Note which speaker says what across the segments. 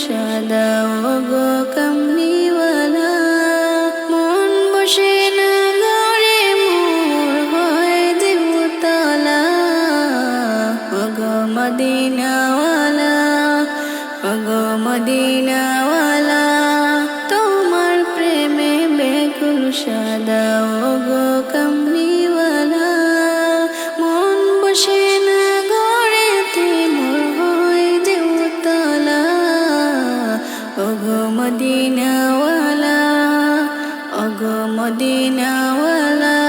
Speaker 1: সাদা ওগো কামলিওয়ালা, মন বসে না ঘরে মোর হয় যে উতলা। ওগো মদিনাওয়ালা, ওগো মদিনাওয়ালা, তোমার প্রেমে বেকুল সাদা ওগো কামলিওয়ালা, মন বসে না ঘরেতে মোর হয় যে উতলা। ওগো মদিনাওয়ালা, ওগো মদিনাওয়ালা,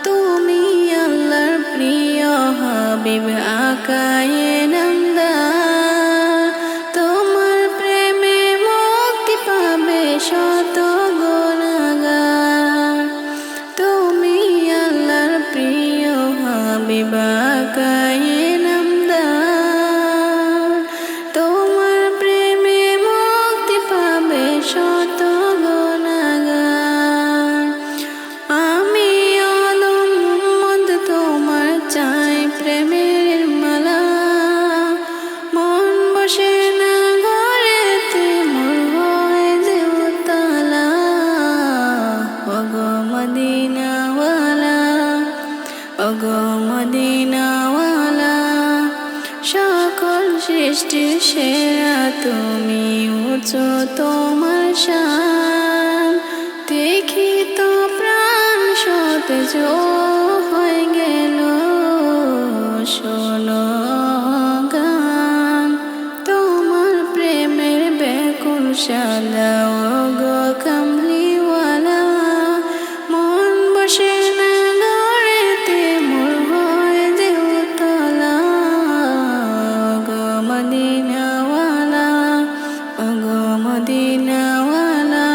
Speaker 1: তুমি আল্লাহর প্রিয় হাবিব আকায়ে নামদার, তোমার প্রেমে মুক্তি পাবে শত গুনাহগার। তুমি আল্লাহর প্রিয় হাবিব আকায়ে নামদার, তোমার প্রেমে মুক্তি পাবে শত গুনাহগার। আমি আদম উম্মত তোমার চাই প্রেমের মালা, মন বসে না ঘরেতে মোর হয় যে উতলা। ওগো মদিনাওয়ালা, ওগো মদিনাওয়ালা, সকল সৃষ্টির সেরা তুমি, উঁচু তোমার শান। দেখি তো প্রাণ সতেজ হয়ে গেল, শোনো গান তোমার প্রেমের বেকুল সাদা ওগো কামলিওয়ালা, মন বসে না ঘরেতে মোর হয় যে উতলা। ওগো মদিনাওয়ালা, ওগো মদিনাওয়ালা,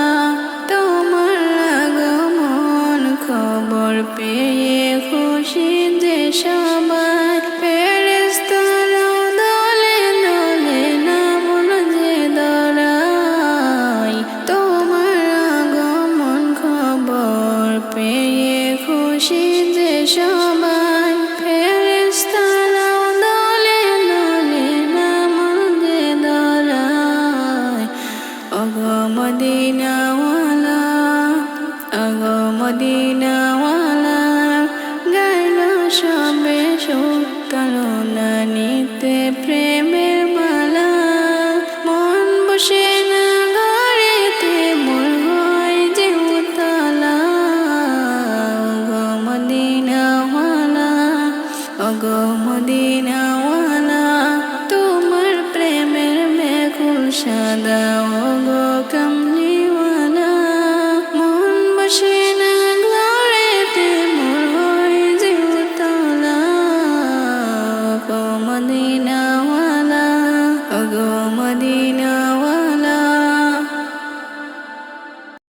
Speaker 1: তোমার আগমন খবর পেয়ে খুশি যে সবাই, ফেরেশতারাও দলে দলে নামল যে দরাই। তোমার আগমন খবর পেয়ে খুশি যে সবাই, ফেরেশতারাও দলে দলে নামল যে দরাই। ওগো মদিনাওয়ালা, ওগো মদিনাওয়ালা, গাইল সবে সুকালনা নিতে প্রেমের মালা, মন বসে না ঘরেতে মোর হয় যে উতলা। ওগো মদিনাওয়ালা, ওগো মদিনাওয়ালা, তোমার প্রেমের বেকুল সাদা